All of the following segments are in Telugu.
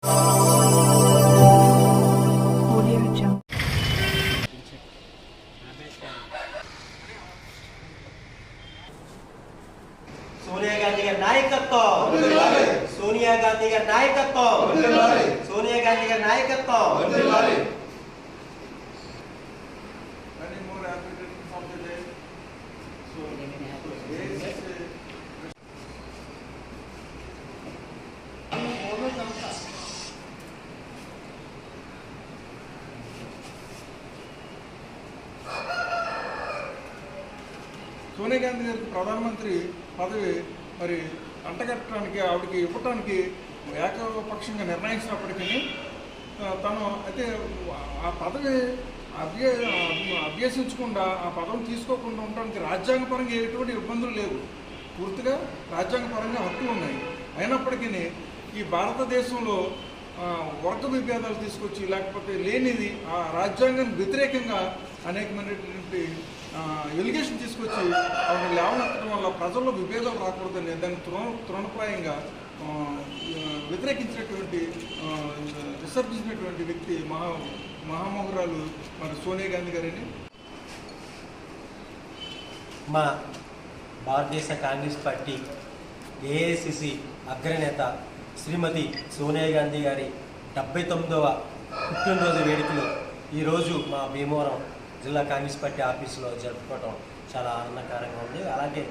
సోనియా గాంధీ గారి నాయకత్వం, సోనియా గాంధీ గారి నాయకత్వం, సోనియా గాంధీ గారి నాయకత్వం. సోనియా గాంధీ గారికి ప్రధానమంత్రి పదవి మరి అంటగట్టడానికి ఆవిడకి ఇవ్వటానికి ఏకపక్షంగా నిర్ణయించినప్పటికీ తను అయితే ఆ పదవి అభ్యసించకుండా ఆ పదవిని తీసుకోకుండా ఉండడానికి రాజ్యాంగపరంగా ఎటువంటి ఇబ్బందులు లేవు. పూర్తిగా రాజ్యాంగపరంగా హక్కులు ఉన్నాయి. అయినప్పటికీ ఈ భారతదేశంలో వర్గ విభేదాలు తీసుకొచ్చి లేకపోతే లేనిది ఆ రాజ్యాంగానికి వ్యతిరేకంగా అనేకమైనటువంటి ఎలిగేషన్ తీసుకొచ్చి ఆవిడ లేవనెత్తడం వల్ల ప్రజల్లో విభేదాలు రాకూడదని దాన్ని తృణప్రాయంగా వ్యతిరేకించినటువంటి విసర్జించినటువంటి వ్యక్తి మహామోహరాలు మరి సోనియా గాంధీ గారిని. మా భారతదేశ కాంగ్రెస్ పార్టీ ఏఐసిసి అగ్రనేత శ్రీమతి సోనియా గాంధీ గారి 79వ పుట్టినరోజు వేడుకలు ఈరోజు మా భీమవరం జిల్లా కాంగ్రెస్ పార్టీ ఆఫీసులో జరుపుకోవడం చాలా ఆనందకరంగా ఉంది. అలాగే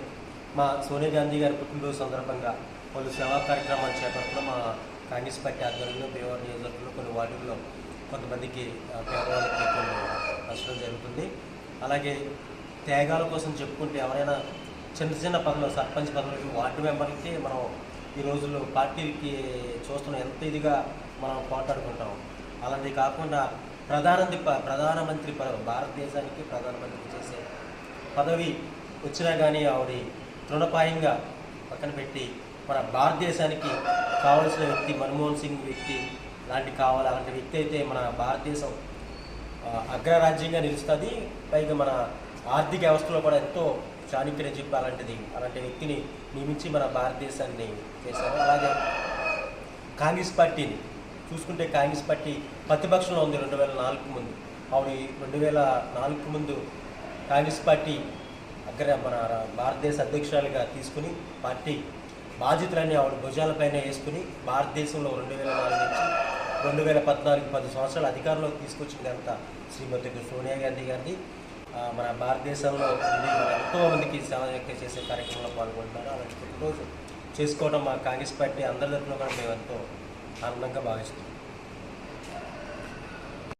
మా సోనియా గాంధీ గారి పుట్టినరోజు సందర్భంగా పలు సేవా కార్యక్రమాలు చేపట్టడం మా కాంగ్రెస్ పార్టీ ఆధ్వర్యంలో భీమవరం నియోజకవర్గంలో కొన్ని వార్డుల్లో కొంతమందికి పేదవాళ్ళకి కొన్ని నష్టం జరుగుతుంది. అలాగే త్యాగాల కోసం చెప్పుకుంటే ఎవరైనా చిన్న చిన్న పనులు సర్పంచ్ పనులకి వార్డు మెంబర్లకి మనం ఈ రోజుల్లో పార్టీకి చూస్తున్నాం, ఎంత ఇదిగా మనం పోట్లాడుకుంటాం. అలాంటివి కాకుండా ప్రధానమంత్రి భారతదేశానికి ప్రధానమంత్రి చేసే పదవి వచ్చినా కానీ ఆవిడ తృణప్రాయంగా పక్కన పెట్టి మన భారతదేశానికి కావాల్సిన వ్యక్తి మన్మోహన్ సింగ్ వ్యక్తి అలాంటి వ్యక్తి అయితే మన భారతదేశం అగ్రరాజ్యంగా నిలుస్తుంది. పైగా మన ఆర్థిక వ్యవస్థలో కూడా ఎంతో చాణక్యం చెప్పి అలాంటి వ్యక్తిని నియమించి మన భారతదేశాన్ని చేశారు. అలాగే కాంగ్రెస్ పార్టీని చూసుకుంటే కాంగ్రెస్ పార్టీ ప్రతిపక్షంలో ఉంది 2004 ముందు. ఆవిడ 2004 ముందు కాంగ్రెస్ పార్టీ మన భారతదేశ అధ్యక్షురాలుగా తీసుకుని పార్టీ బాధ్యతలన్నీ ఆవిడ భుజాలపైన వేసుకుని భారతదేశంలో 2004 నుంచి 2014 10 సంవత్సరాల అధికారంలోకి తీసుకొచ్చింది అంతా శ్రీమతి సోనియా గాంధీ గారిని. మన భారతదేశంలో ఎంతో మందికి సేవ చేసే కార్యక్రమంలో పాల్గొంటున్నారు. అలాంటి ప్రతిరోజు చేసుకోవడం మా కాంగ్రెస్ పార్టీ అందరి తరఫున కూడా మేము ఎంతో ఆనందంగా భావిస్తున్నాం.